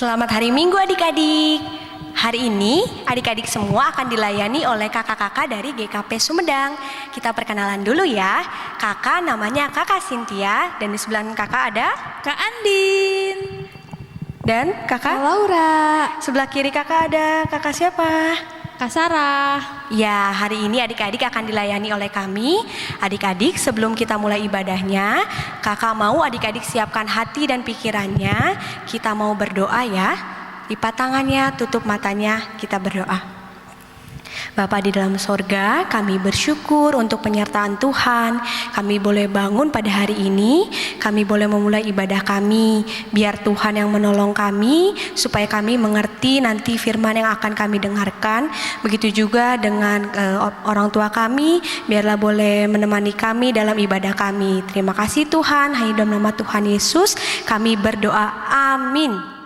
Selamat hari Minggu adik-adik. Hari ini adik-adik semua akan dilayani oleh kakak-kakak dari GKP Sumedang. Kita perkenalan dulu ya. Kakak namanya Kakak Cynthia dan di sebelah kakak ada Kak Andin dan kakak Laura. Sebelah kiri kakak ada kakak siapa? Kak Sarah. Ya, hari ini adik-adik akan dilayani oleh kami. Adik-adik, sebelum kita mulai ibadahnya, kakak mau adik-adik siapkan hati dan pikirannya. Kita mau berdoa ya. Lipat tangannya, tutup matanya, kita berdoa. Bapa di dalam sorga, kami bersyukur untuk penyertaan Tuhan. Kami boleh bangun pada hari ini, kami boleh memulai ibadah kami. Biar Tuhan yang menolong kami, supaya kami mengerti nanti firman yang akan kami dengarkan. Begitu juga dengan orang tua kami, biarlah boleh menemani kami dalam ibadah kami. Terima kasih Tuhan, hanya dalam nama Tuhan Yesus kami berdoa, amin.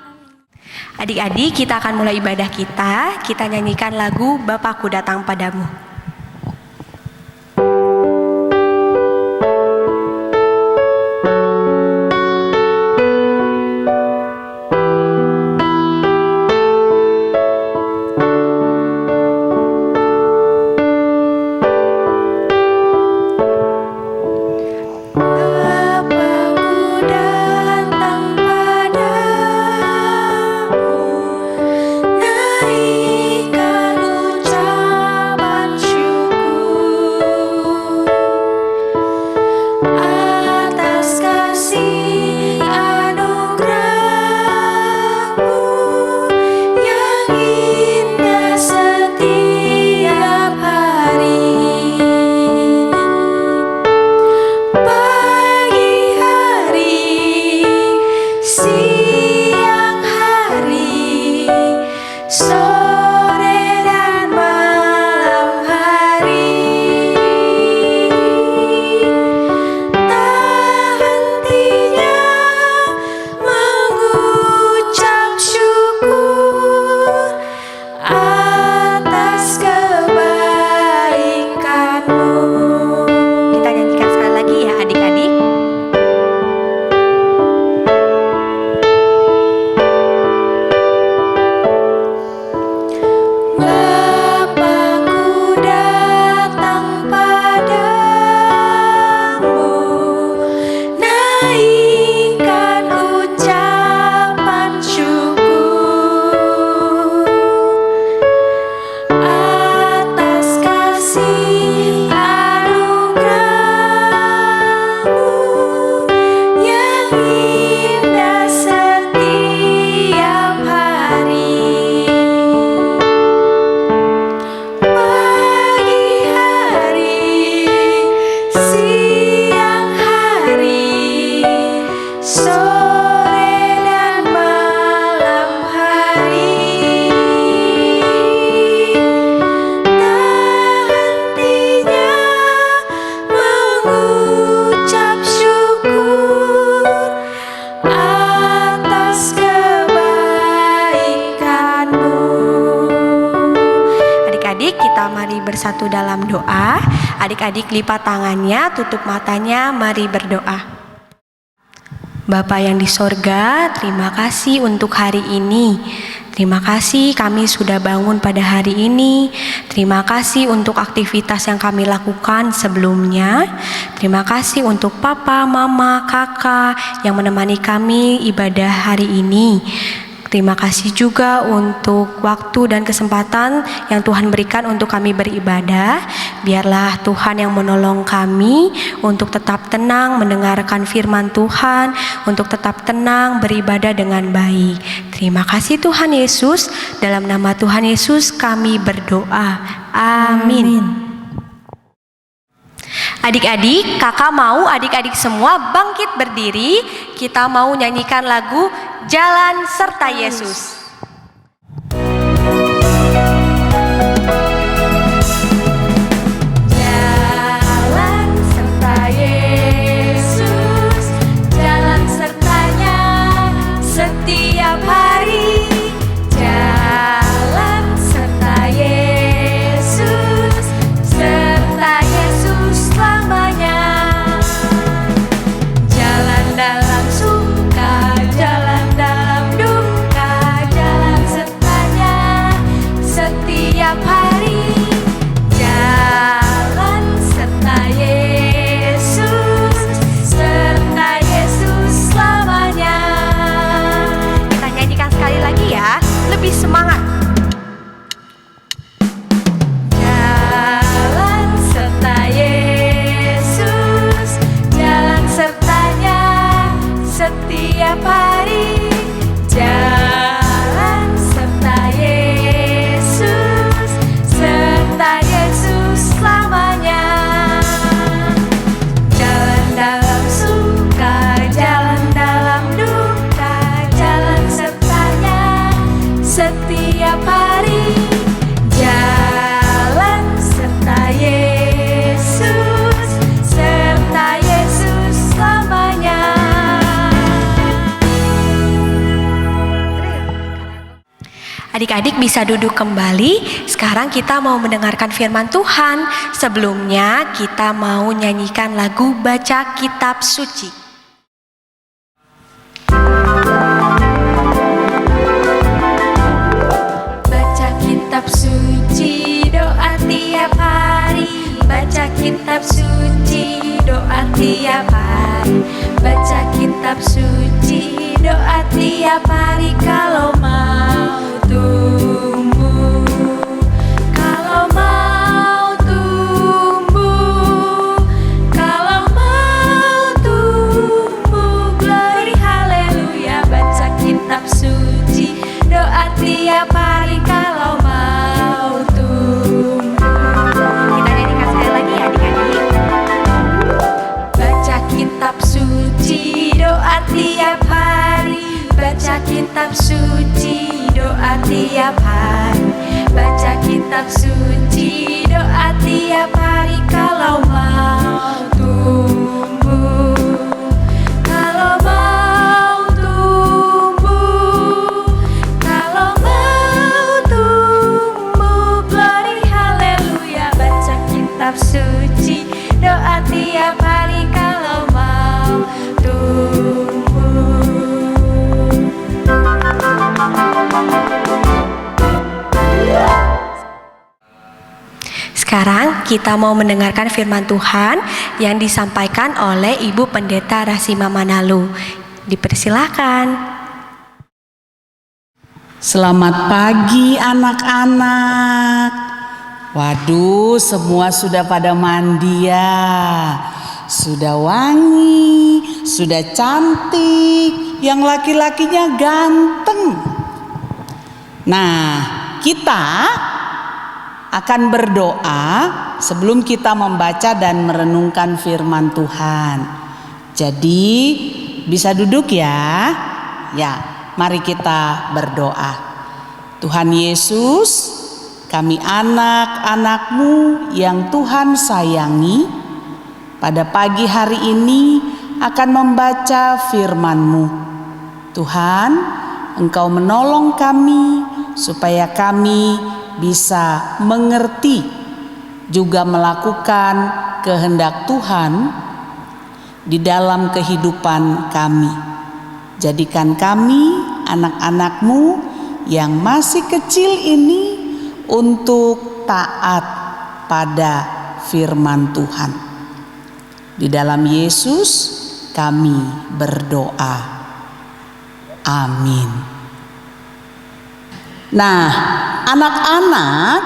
Adik-adik, kita akan mulai ibadah kita. Kita nyanyikan lagu Bapakku Datang Padamu. Bersatu dalam doa. Adik-adik lipat tangannya, tutup matanya, mari berdoa. Bapa yang di sorga, terima kasih untuk hari ini. Terima kasih kami sudah bangun pada hari ini. Terima kasih untuk aktivitas yang kami lakukan sebelumnya. Terima kasih untuk papa, mama, kakak yang menemani kami ibadah hari ini. Terima kasih juga untuk waktu dan kesempatan yang Tuhan berikan untuk kami beribadah. Biarlah Tuhan yang menolong kami untuk tetap tenang mendengarkan firman Tuhan, untuk tetap tenang beribadah dengan baik. Terima kasih Tuhan Yesus. Dalam nama Tuhan Yesus kami berdoa. Amin. Adik-adik, kakak mau adik-adik semua bangkit berdiri. Kita mau nyanyikan lagu Jalan Serta Yesus. Jalan serta Yesus, jalan sertanya setiap hari. Jalan serta Yesus, serta Yesus selamanya. Jalan dalam suka, jalan dalam duka. adik-adik bisa duduk kembali. Sekarang kita mau mendengarkan firman Tuhan. Sebelumnya kita mau nyanyikan lagu Baca Kitab Suci. Baca kitab suci, doa tiap hari. Baca kitab suci, doa tiap hari. Baca kitab suci, doa tiap hari. Kalau mau tumbuh, kalau mau tumbuh, kalau mau tumbuh, glory haleluya. Baca kitab suci, doa tiap hari. Kalau mau tumbuh. Kita nyanyikan sekali lagi ya adik-adik. Baca kitab suci, doa tiap hari. Baca kitab suci, doa tiap hari. Baca kitab suci, doa tiap hari. Kalau mau tumbuh, kalau mau tumbuh, kalau mau tumbuh, glory haleluya. Baca kitab suci, doa tiap hari. Kalau mau tumbuh. Sekarang kita mau mendengarkan firman Tuhan yang disampaikan oleh Ibu Pendeta Rasima Manalu. Dipersilakan. Selamat pagi anak-anak. Waduh, semua sudah pada mandi ya. Sudah wangi, sudah cantik. Yang laki-lakinya ganteng. Nah, kita akan berdoa sebelum kita membaca dan merenungkan firman Tuhan. Jadi bisa duduk ya. Ya, mari kita berdoa. Tuhan Yesus, kami anak-anak-Mu yang Tuhan sayangi, pada pagi hari ini akan membaca firman-Mu. Tuhan, Engkau menolong kami supaya kami bisa mengerti juga melakukan kehendak Tuhan di dalam kehidupan kami. Jadikan kami anak-anak-Mu yang masih kecil ini untuk taat pada firman Tuhan. Di dalam Yesus kami berdoa. Amin. Nah, anak-anak,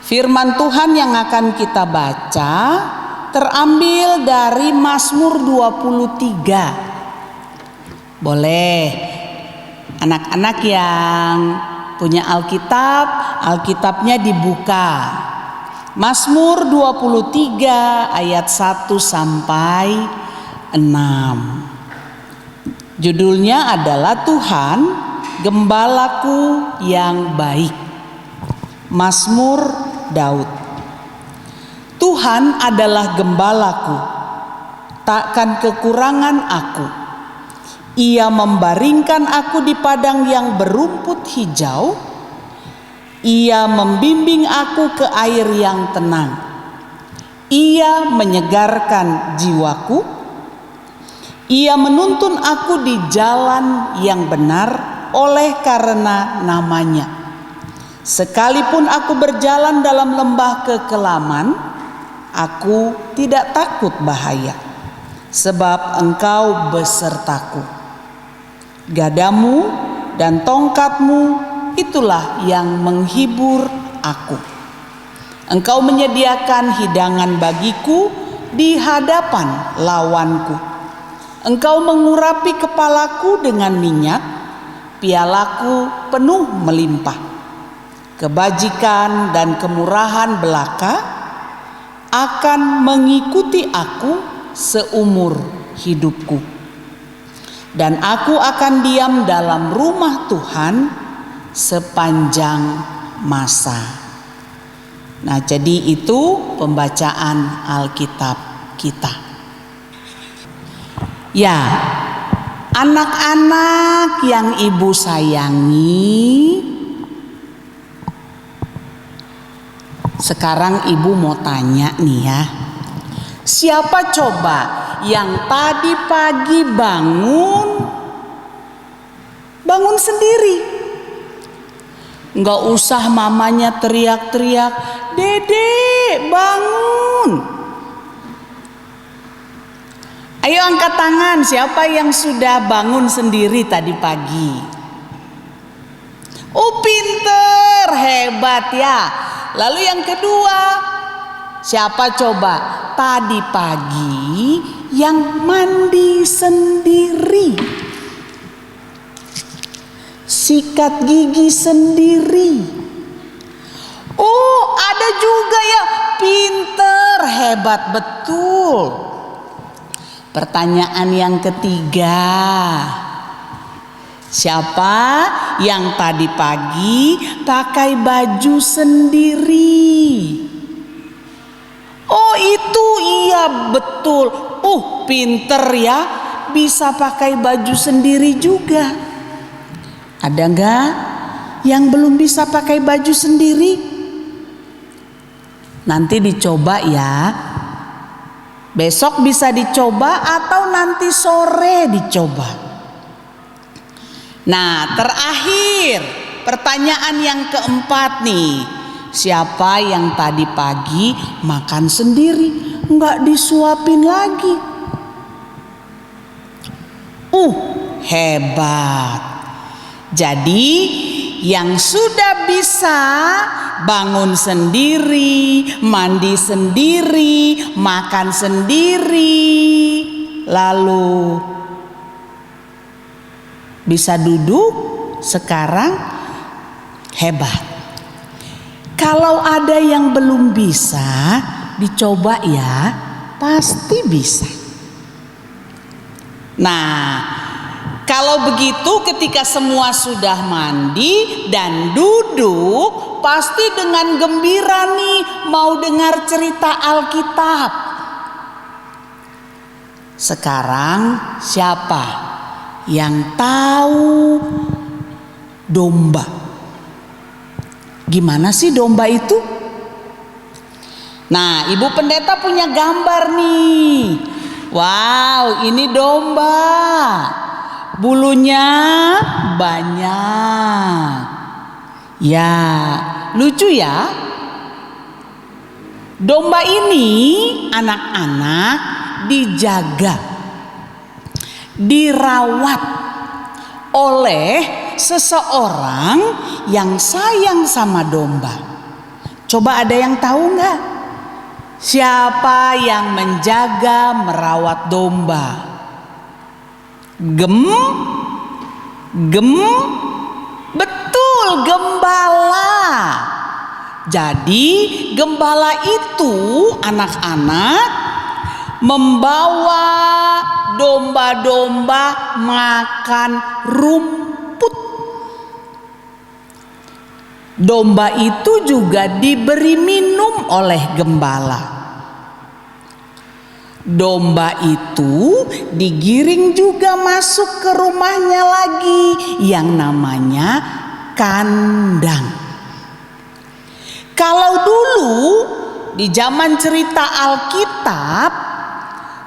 firman Tuhan yang akan kita baca terambil dari Mazmur 23. Boleh anak-anak yang punya Alkitab, Alkitabnya dibuka. Mazmur 23 ayat 1 sampai 6. Judulnya adalah Tuhan Gembalaku yang baik. Mazmur Daud. Tuhan adalah gembalaku, takkan kekurangan aku. Ia membaringkan aku di padang yang berumput hijau. Ia membimbing aku ke air yang tenang. Ia menyegarkan jiwaku. Ia menuntun aku di jalan yang benar oleh karena namanya. Sekalipun aku berjalan dalam lembah kekelaman, aku tidak takut bahaya, sebab Engkau besertaku. Gadamu dan tongkatmu itulah yang menghibur aku. Engkau menyediakan hidangan bagiku di hadapan lawanku. Engkau mengurapi kepalaku dengan minyak, pialaku penuh melimpah. Kebajikan dan kemurahan belaka akan mengikuti aku seumur hidupku. Dan aku akan diam dalam rumah Tuhan sepanjang masa. Nah, jadi itu pembacaan Alkitab kita. Ya, Anak-anak yang ibu sayangi, sekarang ibu mau tanya nih ya. Siapa coba yang tadi pagi bangun sendiri? Nggak usah mamanya teriak-teriak, "Dedek, bangun!" Ayo angkat tangan, siapa yang sudah bangun sendiri tadi pagi? Oh, pinter, hebat ya. Lalu yang kedua, siapa coba tadi pagi yang mandi sendiri? Sikat gigi sendiri. Oh, ada juga ya, pinter, hebat betul. Pertanyaan yang ketiga, siapa yang tadi pagi pakai baju sendiri? Oh, itu iya betul. Pinter ya, bisa pakai baju sendiri juga. Ada nggak yang belum bisa pakai baju sendiri? Nanti dicoba ya. Besok bisa dicoba atau nanti sore dicoba. Nah, terakhir pertanyaan yang keempat nih. Siapa yang tadi pagi makan sendiri, nggak disuapin lagi? Hebat. Jadi yang sudah bisa bangun sendiri, mandi sendiri, makan sendiri, lalu bisa duduk sekarang, hebat. Kalau ada yang belum bisa, dicoba ya, pasti bisa. Nah, kalau begitu ketika semua sudah mandi dan duduk, pasti dengan gembira nih mau dengar cerita Alkitab. Sekarang siapa yang tahu domba? Gimana sih domba itu? Nah, Ibu Pendeta punya gambar nih. Wow, ini domba. Bulunya banyak. Ya, lucu ya. Domba ini anak-anak dijaga, dirawat oleh seseorang yang sayang sama domba. Coba ada yang tahu nggak? Siapa yang menjaga, merawat domba? Betul, gembala. Jadi gembala itu anak-anak membawa domba-domba makan rumput. Domba itu juga diberi minum oleh gembala. Domba itu digiring juga masuk ke rumahnya lagi yang namanya kandang. Kalau dulu di zaman cerita Alkitab,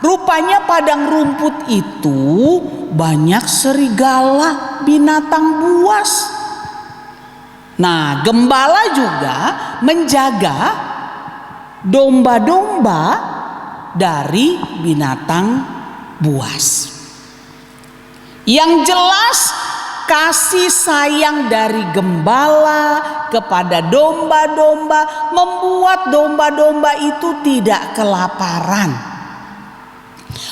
rupanya padang rumput itu banyak serigala, binatang buas. Nah, gembala juga menjaga domba-domba dari binatang buas. Yang jelas, kasih sayang dari gembala kepada domba-domba membuat domba-domba itu tidak kelaparan,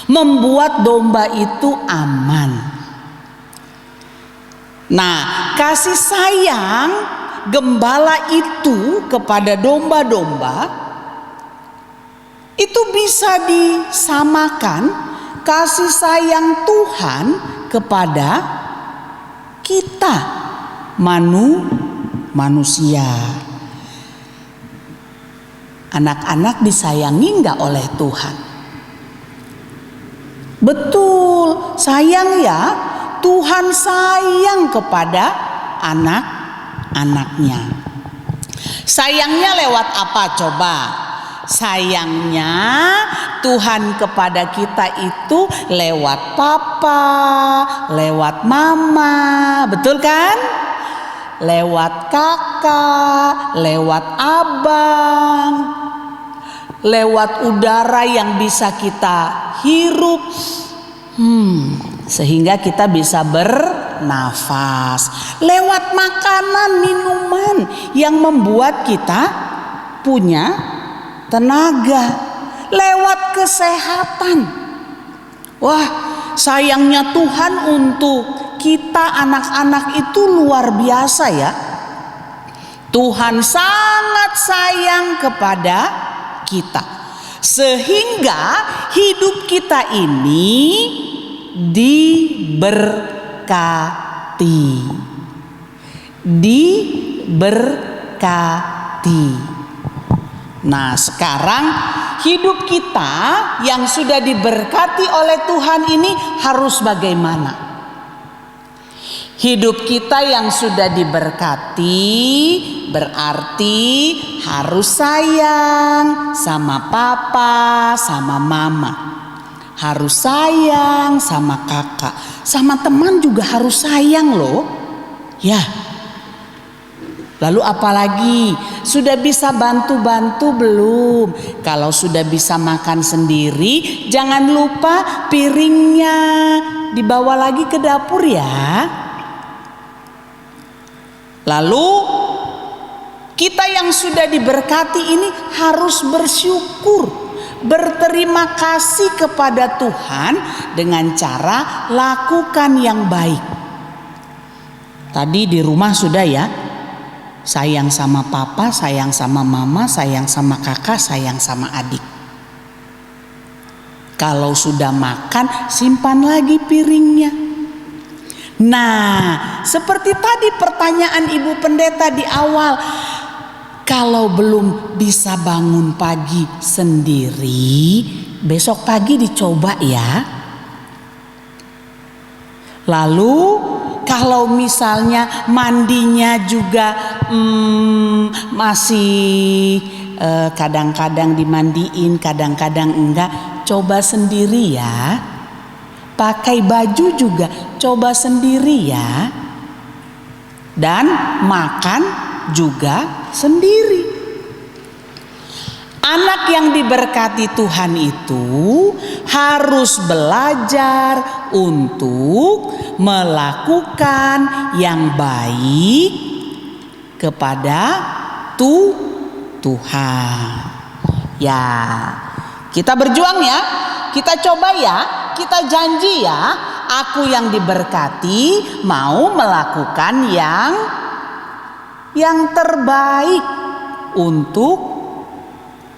membuat domba itu aman. Nah, kasih sayang gembala itu kepada domba-domba itu bisa disamakan kasih sayang Tuhan kepada kita manusia. Anak-anak disayangi nggak oleh Tuhan? Betul, sayang ya. Tuhan sayang kepada anak-anaknya. Sayangnya lewat apa coba? Sayangnya Tuhan kepada kita itu lewat papa, lewat mama, betul kan? Lewat kakak, lewat abang, lewat udara yang bisa kita hirup, sehingga kita bisa bernafas, lewat makanan, minuman yang membuat kita punya tenaga, lewat kesehatan. Wah, sayangnya Tuhan untuk kita anak-anak itu luar biasa ya. Tuhan sangat sayang kepada kita, sehingga hidup kita ini diberkati. Nah, sekarang hidup kita yang sudah diberkati oleh Tuhan ini harus bagaimana? Hidup kita yang sudah diberkati berarti harus sayang sama papa, sama mama. Harus sayang sama kakak, sama teman juga harus sayang loh. Ya. Lalu apalagi, sudah bisa bantu-bantu belum? Kalau sudah bisa makan sendiri, jangan lupa piringnya dibawa lagi ke dapur ya. Lalu kita yang sudah diberkati ini harus bersyukur, berterima kasih kepada Tuhan dengan cara lakukan yang baik. Tadi di rumah sudah ya, sayang sama papa, sayang sama mama, sayang sama kakak, sayang sama adik. Kalau sudah makan, simpan lagi piringnya. Nah, seperti tadi pertanyaan Ibu Pendeta di awal, kalau belum bisa bangun pagi sendiri, besok pagi dicoba ya. Lalu kalau misalnya mandinya juga masih kadang-kadang dimandiin, kadang-kadang enggak, coba sendiri ya. Pakai baju juga coba sendiri ya. Dan makan juga sendiri. Anak yang diberkati Tuhan itu harus belajar untuk melakukan yang baik kepada Tuhan. Ya, kita berjuang ya, kita coba ya, kita janji ya, aku yang diberkati mau melakukan yang terbaik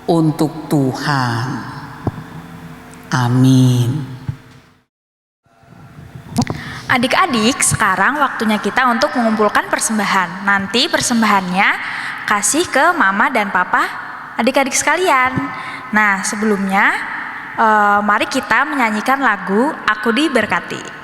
untuk Tuhan. Amin. Adik-adik, sekarang waktunya kita untuk mengumpulkan persembahan. Nanti persembahannya kasih ke mama dan papa adik-adik sekalian. Nah, sebelumnya mari kita menyanyikan lagu Aku Diberkati.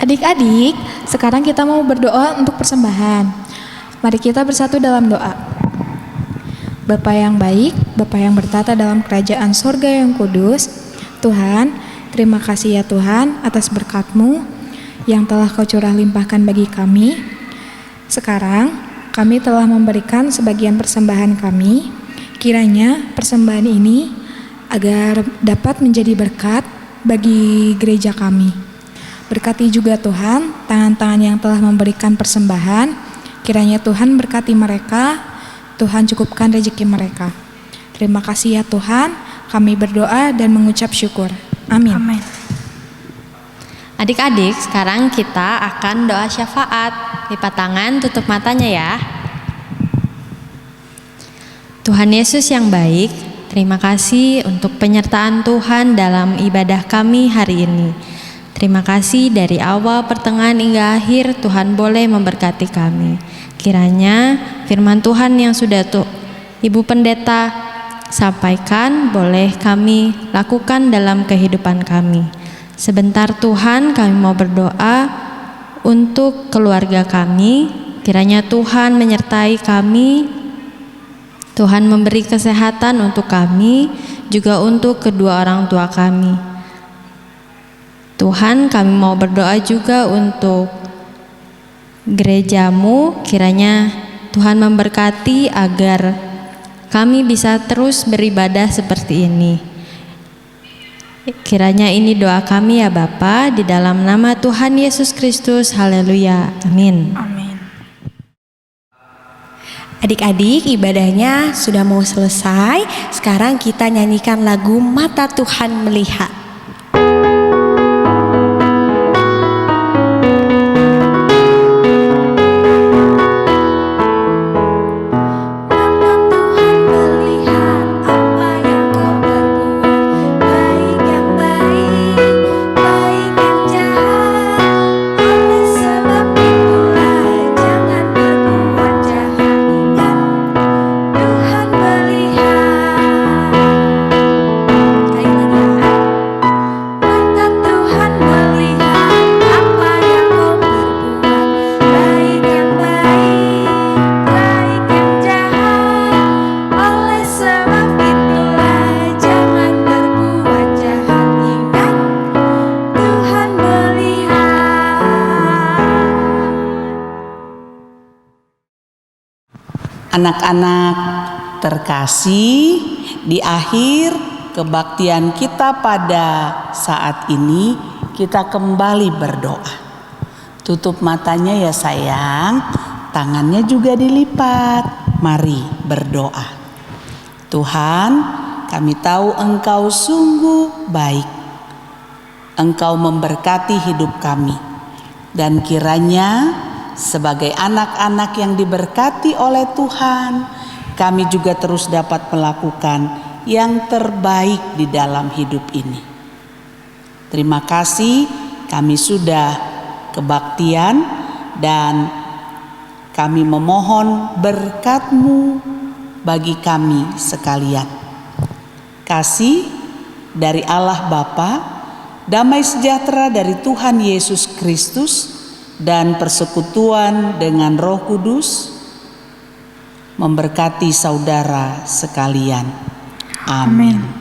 Adik-adik, sekarang kita mau berdoa untuk persembahan. Mari kita bersatu dalam doa. Bapa yang baik, Bapa yang bertata dalam kerajaan sorga yang kudus, Tuhan, terima kasih ya Tuhan atas berkat-Mu yang telah Kau curah limpahkan bagi kami. Sekarang kami telah memberikan sebagian persembahan kami. Kiranya persembahan ini agar dapat menjadi berkat bagi gereja kami. Berkati juga Tuhan tangan-tangan yang telah memberikan persembahan. Kiranya Tuhan berkati mereka, Tuhan cukupkan rezeki mereka. Terima kasih ya Tuhan, kami berdoa dan mengucap syukur. Amin. Amin. Adik-adik, sekarang kita akan doa syafaat. Lipat tangan, tutup matanya ya. Tuhan Yesus yang baik, terima kasih untuk penyertaan Tuhan dalam ibadah kami hari ini. Terima kasih dari awal, pertengahan hingga akhir Tuhan boleh memberkati kami. Kiranya firman Tuhan yang sudah Ibu Pendeta sampaikan boleh kami lakukan dalam kehidupan kami. Sebentar Tuhan, kami mau berdoa untuk keluarga kami. Kiranya Tuhan menyertai kami, Tuhan memberi kesehatan untuk kami, juga untuk kedua orang tua kami. Tuhan, kami mau berdoa juga untuk gerejamu. Kiranya Tuhan memberkati agar kami bisa terus beribadah seperti ini. Kiranya ini doa kami ya Bapa, di dalam nama Tuhan Yesus Kristus. Haleluya. Amin. Amin. Adik-adik, ibadahnya sudah mau selesai. Sekarang kita nyanyikan lagu Mata Tuhan Melihat. Anak-anak terkasih, di akhir kebaktian kita pada saat ini, kita kembali berdoa. Tutup matanya ya sayang, tangannya juga dilipat. Mari berdoa. Tuhan, kami tahu Engkau sungguh baik. Engkau memberkati hidup kami. Dan kiranya sebagai anak-anak yang diberkati oleh Tuhan, kami juga terus dapat melakukan yang terbaik di dalam hidup ini. Terima kasih, kami sudah kebaktian dan kami memohon berkat-Mu bagi kami sekalian. Kasih dari Allah Bapa, damai sejahtera dari Tuhan Yesus Kristus, dan persekutuan dengan Roh Kudus memberkati saudara sekalian. Amin.